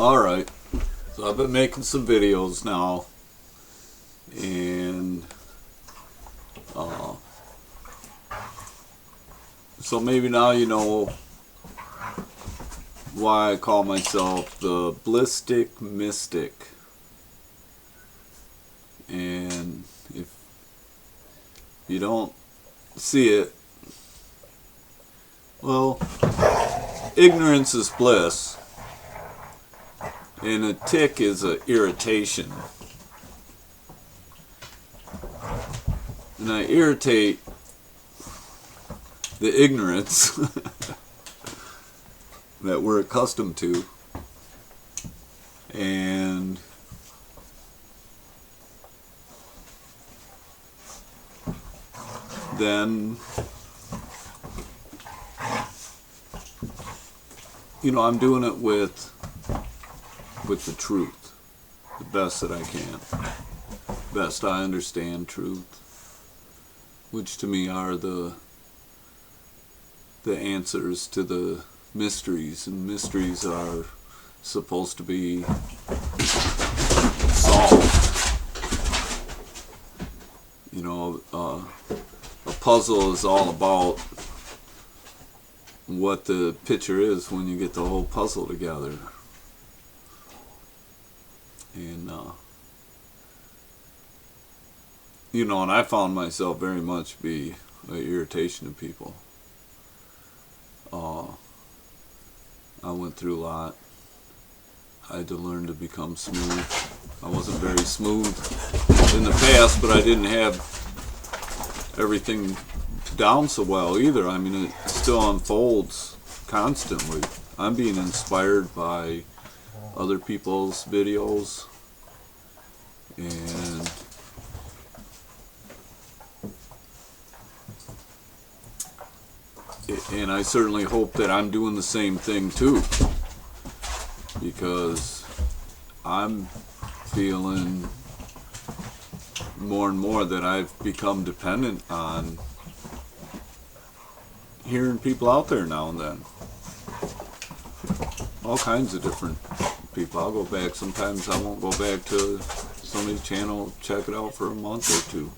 Alright, so I've been making some videos now, and so maybe now you know why I call myself the Blistic Mystic. And if you don't see it, well, ignorance is bliss. And a tick is an irritation. And I irritate the ignorance that we're accustomed to. And then, I'm doing it with the truth, the best that I can, best I understand truth, which to me are the answers to the mysteries, and mysteries are supposed to be solved. A puzzle is all about what the picture is when you get the whole puzzle together. And and I found myself very much be an irritation to people. I went through a lot. I had to learn to become smooth. I wasn't very smooth in the past, but I didn't have everything down so well either. I mean, it still unfolds constantly. I'm being inspired by other people's videos, and I certainly hope that I'm doing the same thing too, because I'm feeling more and more that I've become dependent on hearing people out there now and then. All kinds of different people. I'll go back. Sometimes I won't go back to somebody's channel, check it out for a month or two.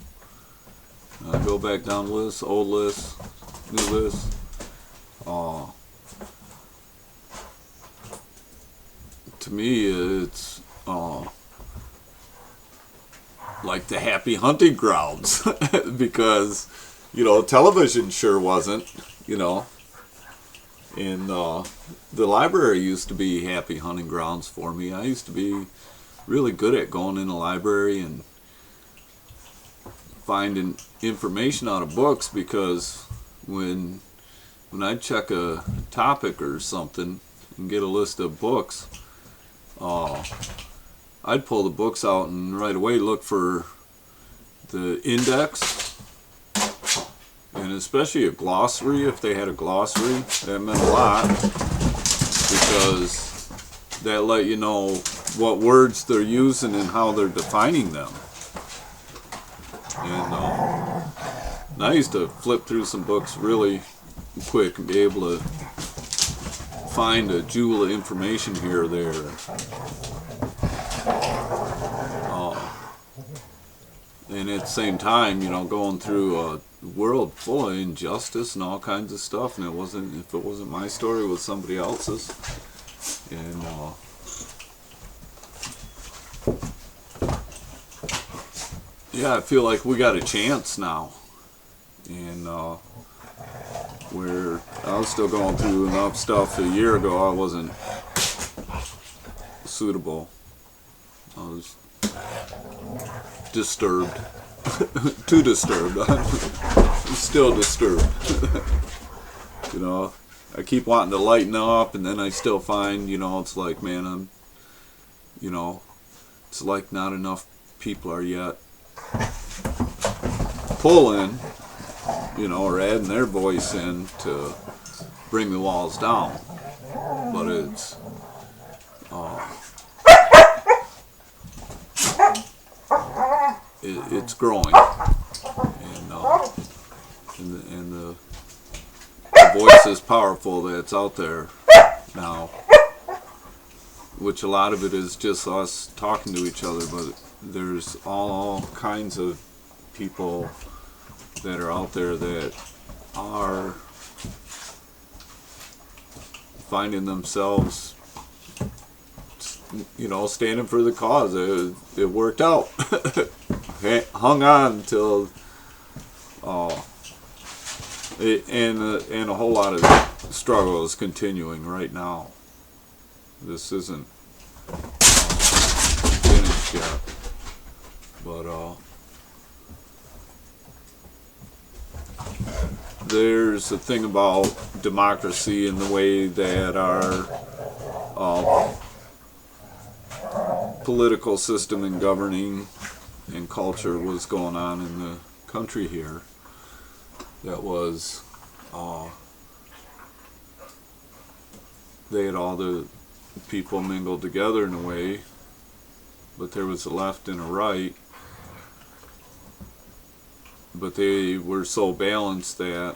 I go back down lists, old lists, new lists. To me, it's like the happy hunting grounds because television sure wasn't. And the library used to be happy hunting grounds for me. I used to be really good at going in the library and finding information out of books, because when I check a topic or something and get a list of books, I'd pull the books out and right away look for the index, and especially a glossary. If they had a glossary, that meant a lot, because that let you know what words they're using and how they're defining them. And I used to flip through some books really quick and be able to find a jewel of information here or there. And at the same time, going through a world full of injustice and all kinds of stuff, and if it wasn't my story, it was somebody else's. And yeah, I feel like we got a chance now. And where I was still going through enough stuff a year ago, I wasn't suitable. I was disturbed. Too disturbed. I'm still disturbed. I keep wanting to lighten up, and then I still find, it's like, man, it's like not enough people are yet pulling, or adding their voice in to bring the walls down. But it's growing, and the voice is powerful that's out there now. which a lot of it is just us talking to each other, but there's all kinds of people that are out there that are finding themselves, standing for the cause. It worked out. Hung on till, and a whole lot of struggle is continuing right now. This isn't finished yet, but there's a thing about democracy and the way that our political system and governing and culture was going on in the country here. That was, they had all the people mingled together in a way, but there was a left and a right, but they were so balanced that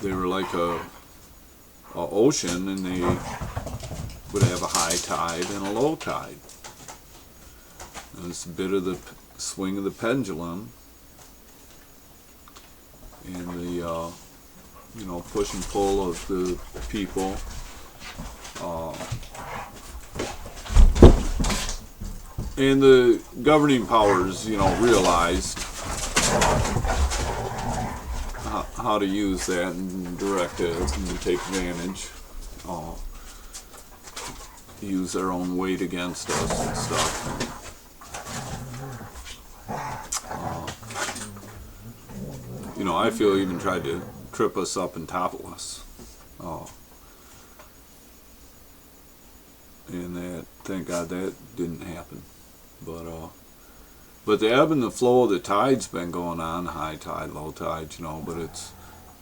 they were like a ocean, and they would have a high tide and a low tide. And it's a bit of the swing of the pendulum, and the push and pull of the people. And the governing powers, realized how to use that and direct it and take advantage. Use their own weight against us and stuff. I feel even tried to trip us up and topple us. And that, thank God that didn't happen. But the ebb and the flow of the tide's been going on, high tide, low tide, but it's,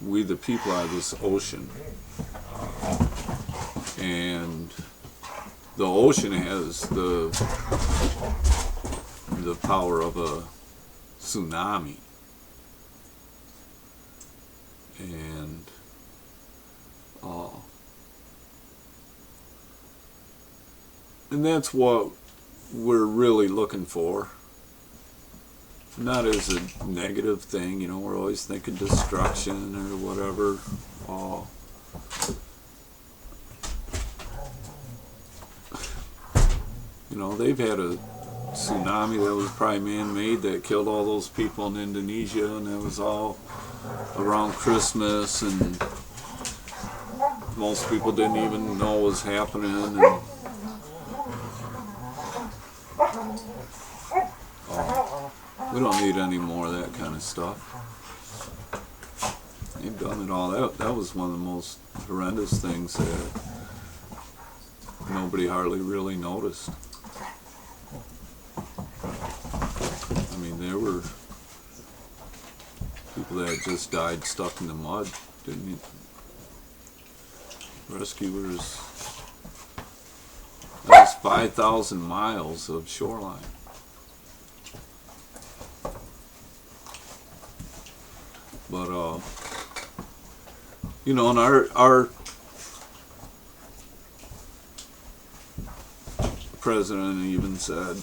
we the people are this ocean. And the ocean has the power of a tsunami. And that's what we're really looking for. Not as a negative thing, we're always thinking destruction or whatever. They've had a tsunami that was probably man-made that killed all those people in Indonesia, and it was all around Christmas, and most people didn't even know what was happening. And, we don't need any more of that kind of stuff. They've done it all. That was one of the most horrendous things that nobody hardly really noticed. I mean, there were people that just died stuck in the mud. Rescuers. That's 5,000 miles of shoreline. But and our president even said,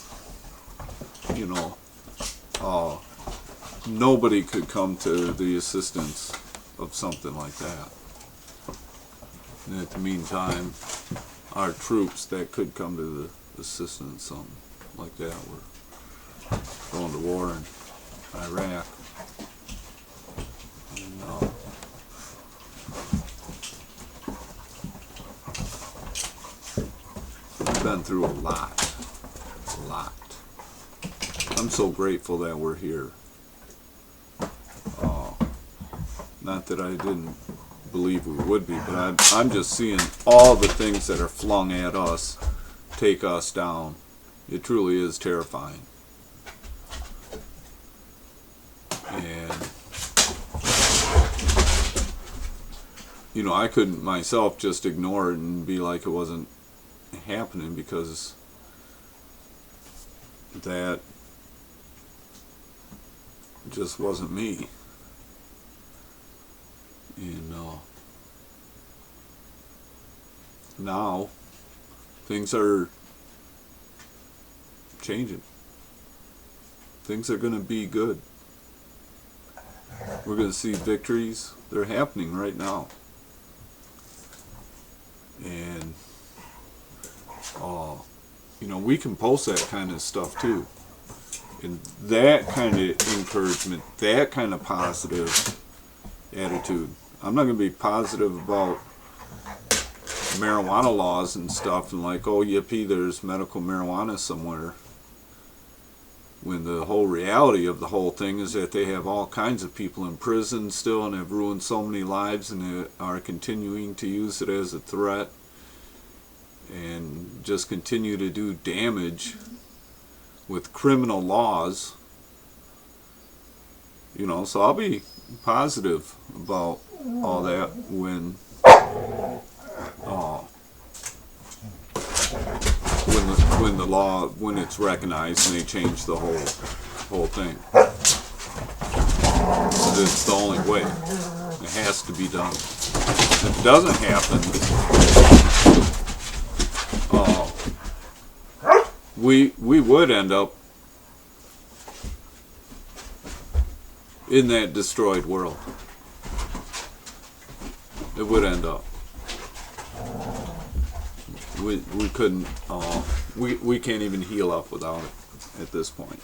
nobody could come to the assistance of something like that. And at the meantime, our troops that could come to the assistance, something like that, were going to war in Iraq. And, we've been through a lot. I'm so grateful that we're here. Not that I didn't believe we would be, but I'm just seeing all the things that are flung at us take us down. It truly is terrifying. And I couldn't myself just ignore it and be like it wasn't happening, because that just wasn't me. And now things are changing. Things are going to be good. We're going to see victories. They're happening right now. And, you know, we can post that kind of stuff too. And that kind of encouragement, that kind of positive attitude. I'm not going to be positive about marijuana laws and stuff and like, oh yippee, there's medical marijuana somewhere, when the whole reality of the whole thing is that they have all kinds of people in prison still and have ruined so many lives, and they are continuing to use it as a threat and just continue to do damage with criminal laws. You know, so I'll be positive about all that when the law, when it's recognized and they change the whole thing. But it's the only way. It has to be done. If it doesn't happen, we would end up in that destroyed world. It would end up. We couldn't, we can't even heal up without it at this point.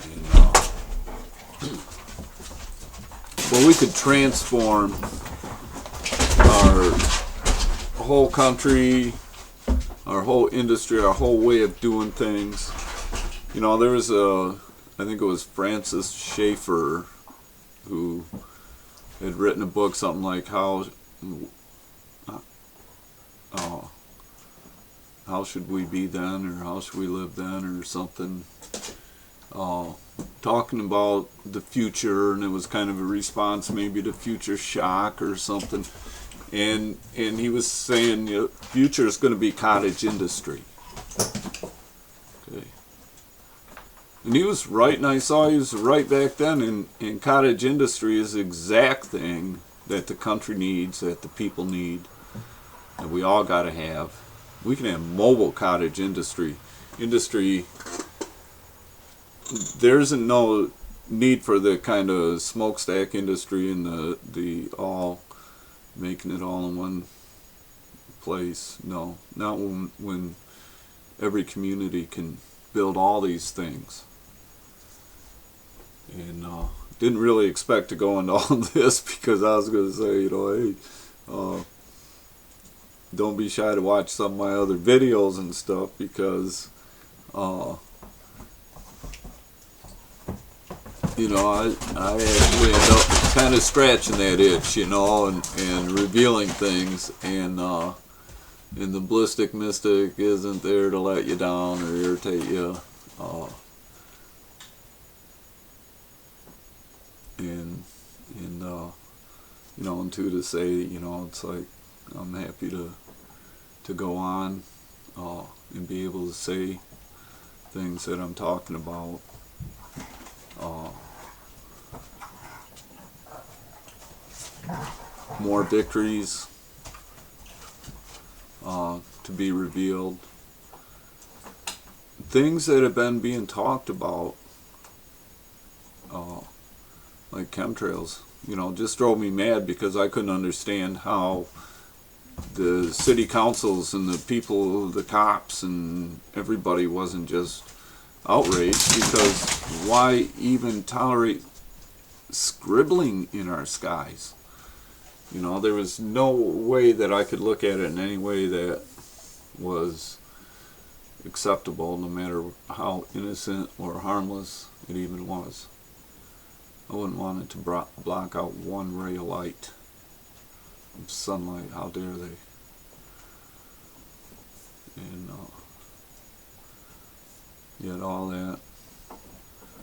And, well, we could transform our whole country, our whole industry, our whole way of doing things. You know, there was I think it was Francis Schaeffer who had written a book, something like how should we be then, or how should we live then, or something, talking about the future, and it was kind of a response maybe to future shock or something, and he was saying, you know, future is going to be cottage industry. Okay. And he was right, and I saw he was right back then, and cottage industry is the exact thing that the country needs, that the people need, that we all got to have. We can have mobile cottage industry. There isn't no need for the kind of smokestack industry and the all making it all in one place. No, not when every community can build all these things. And didn't really expect to go into all this, because I was going to say, you know, hey, don't be shy to watch some of my other videos and stuff, because you know, I actually end up kind of scratching that itch, you know, and revealing things, and the Ballistic Mystic isn't there to let you down or irritate you, and you know, and to say, you know, it's like, I'm happy to go on and be able to say things that I'm talking about. More victories to be revealed. Things that have been being talked about, like chemtrails, you know, just drove me mad, because I couldn't understand how the city councils and the people, the cops and everybody wasn't just outraged, because why even tolerate scribbling in our skies? You know, there was no way that I could look at it in any way that was acceptable, no matter how innocent or harmless it even was. I wouldn't want it to block out one ray of light of sunlight. How dare they? And yet all that.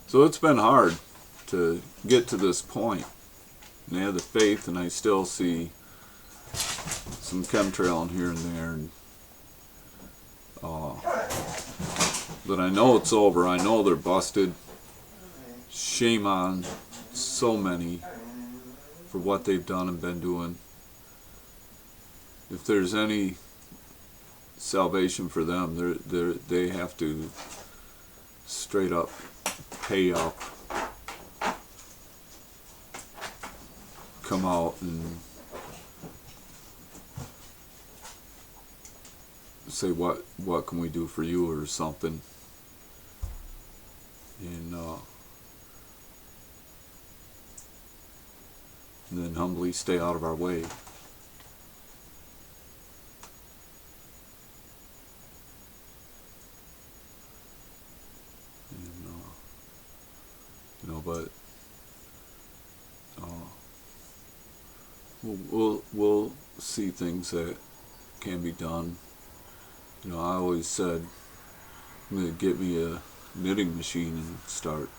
So it's been hard to get to this point. And I had the faith, and I still see some chemtrail here and there. And, but I know it's over. I know they're busted. Shame on so many for what they've done and been doing. if there's any salvation for them, they have to straight up pay up, come out and say what can we do for you or something, and then humbly stay out of our way. But we'll see things that can be done. I always said I'm gonna get me a knitting machine and start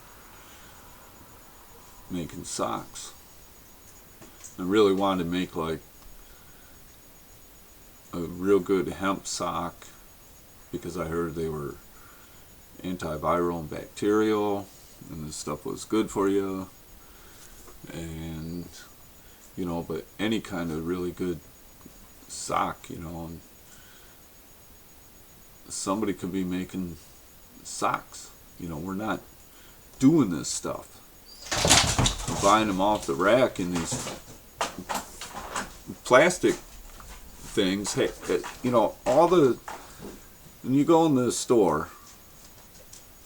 making socks. I really wanted to make like a real good hemp sock because I heard they were antiviral and bacterial, and this stuff was good for you, and but any kind of really good sock, and somebody could be making socks. We're not doing this stuff. We're buying them off the rack in these plastic things. Hey, when you go in the store,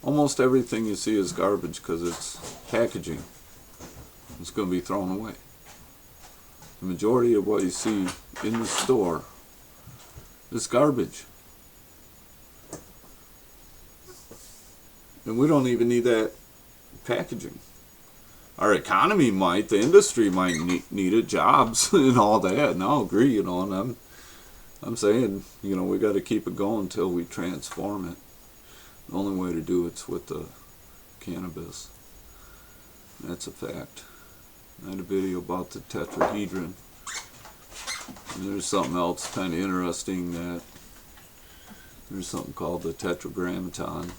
almost everything you see is garbage because it's packaging. It's going to be thrown away. The majority of what you see in the store is garbage. And we don't even need that packaging. Our economy might, the industry might need it, jobs and all that, and I'll agree, and I'm saying, we got to keep it going until we transform it. The only way to do it's with the cannabis. That's a fact. I had a video about the tetrahedron. And there's something else kind of interesting, that there's something called the Tetragramaton,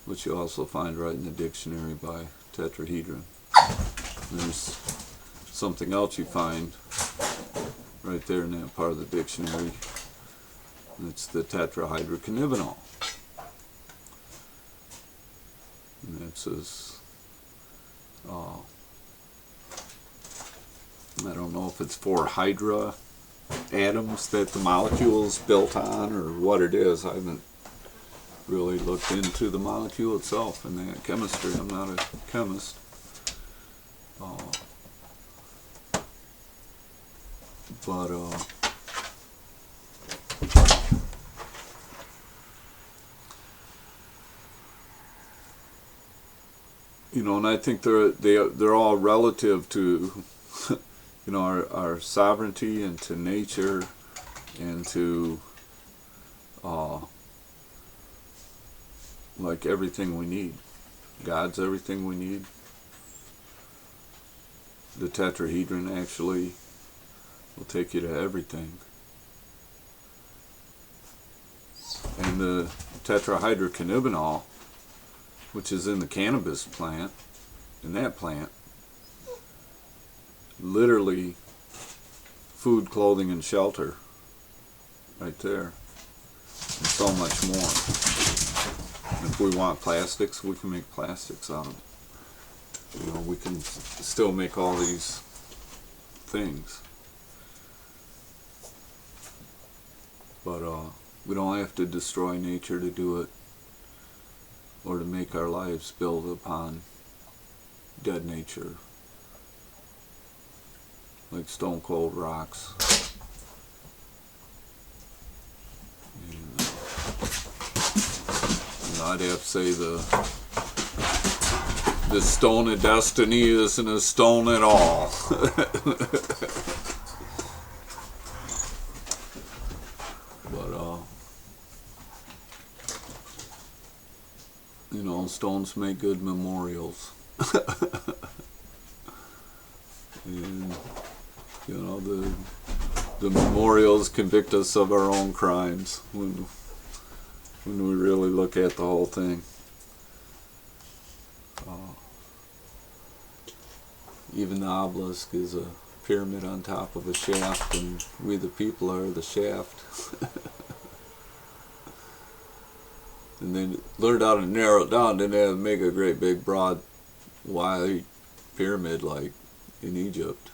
which you also find right in the dictionary by tetrahedron. There's something else you find right there in that part of the dictionary. It's the tetrahydrocannabinol. And it says, I don't know if it's 4 hydra atoms that the molecule is built on or what it is. I haven't really looked into the molecule itself and that chemistry. I'm not a chemist. And I think they're all relative to our sovereignty and to nature and to like everything we need. God's everything we need. The tetrahedron actually will take you to everything. And the tetrahydrocannabinol, which is in the cannabis plant, in that plant, literally food, clothing, and shelter right there, and so much more. And if we want plastics, we can make plastics out of it. We can still make all these things, but we don't have to destroy nature to do it, or to make our lives build upon dead nature, like stone cold rocks. And, I'd have to say the stone of destiny isn't a stone at all. But stones make good memorials. And the memorials convict us of our own crimes when we really look at the whole thing. Even the obelisk is a pyramid on top of a shaft, and we the people are the shaft. And then learned how to narrow it down, then they had to make a great big broad wide pyramid like in Egypt.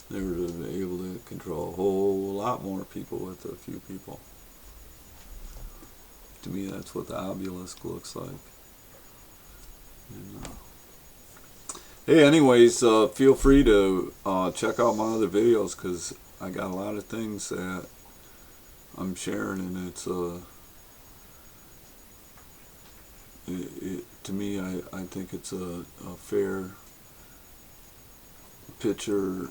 They were able to control a whole lot more people with a few people. To me, that's what the obelisk looks like. And, hey, anyways, feel free to check out my other videos, because I got a lot of things that I'm sharing, and it's to me, I think it's a fair picture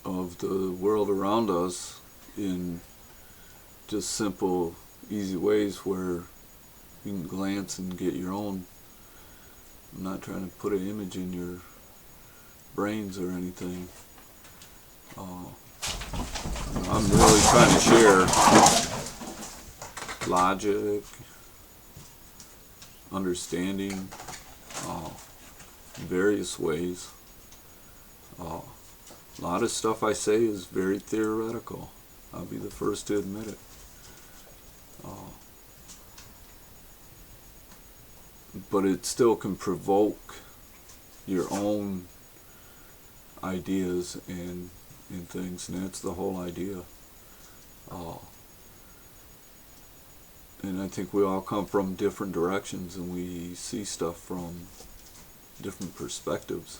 of the world around us in just simple, easy ways where you can glance and get your own. I'm not trying to put an image in your brains or anything. I'm really trying to share logic, understanding, various ways. A lot of stuff I say is very theoretical. I'll be the first to admit it. But it still can provoke your own ideas and things, and that's the whole idea. And I think we all come from different directions, and we see stuff from different perspectives.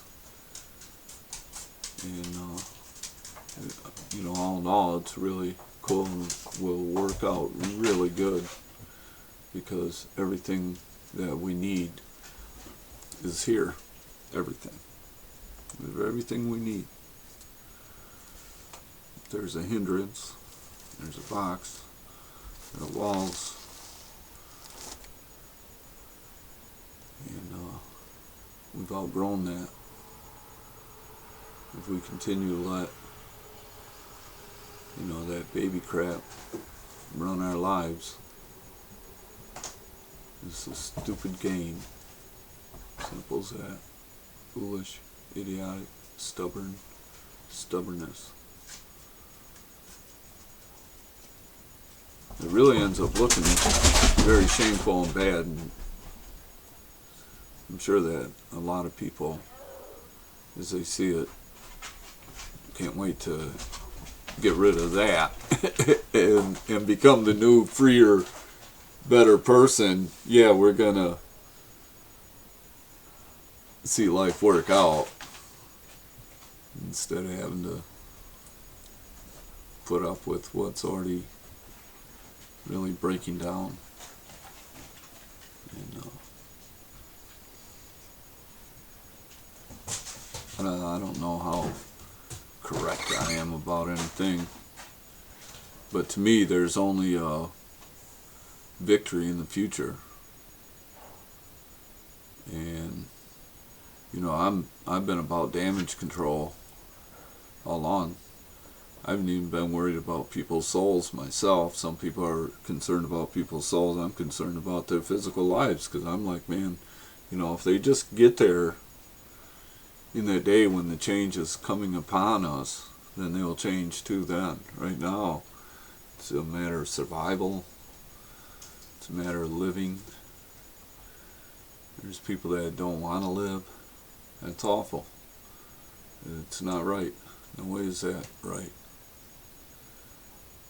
And you know, all in all, it's really cool and will work out really good, because everything that we need is here. Everything we need. If there's a hindrance, there's a box, there are walls, and we've outgrown that. If we continue to let, you know, that baby crap run our lives, it's a stupid game. Simple as that. Foolish, idiotic, stubbornness. It really ends up looking very shameful and bad, and I'm sure that a lot of people, as they see it, can't wait to get rid of that and become the new, freer, better person. Yeah, we're gonna see life work out instead of having to put up with what's already really breaking down. And I don't know how correct I am about anything, but to me there's only a victory in the future. And you know, I've been about damage control all along. I haven't even been worried about people's souls myself. Some people are concerned about people's souls. I'm concerned about their physical lives, because I'm like, man, you know, if they just get there in that day when the change is coming upon us, then they will change too then. Right now, it's a matter of survival. It's a matter of living. There's people that don't want to live. That's awful. It's not right. No way is that right.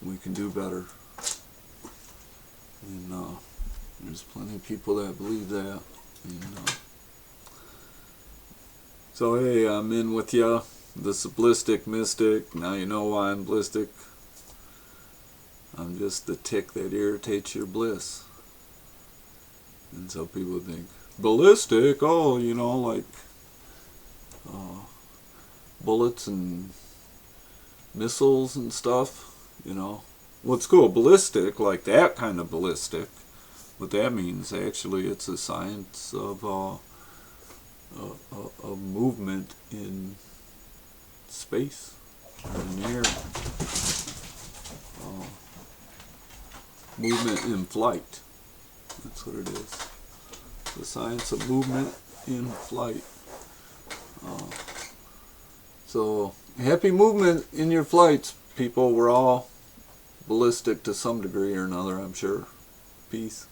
We can do better. And there's plenty of people that believe that. And, so hey, I'm in with ya. This is Blistic Mystic. Now you know why I'm Blistic. I'm just the tick that irritates your bliss. And so people think, ballistic, oh, you know, like bullets and missiles and stuff, you know. What's cool, ballistic, like that kind of ballistic, what that means, actually, it's a science of a movement in space, or in the air. Movement in flight. That's what it is. The science of movement in flight. So happy movement in your flights, people. We're all ballistic to some degree or another, I'm sure. Peace.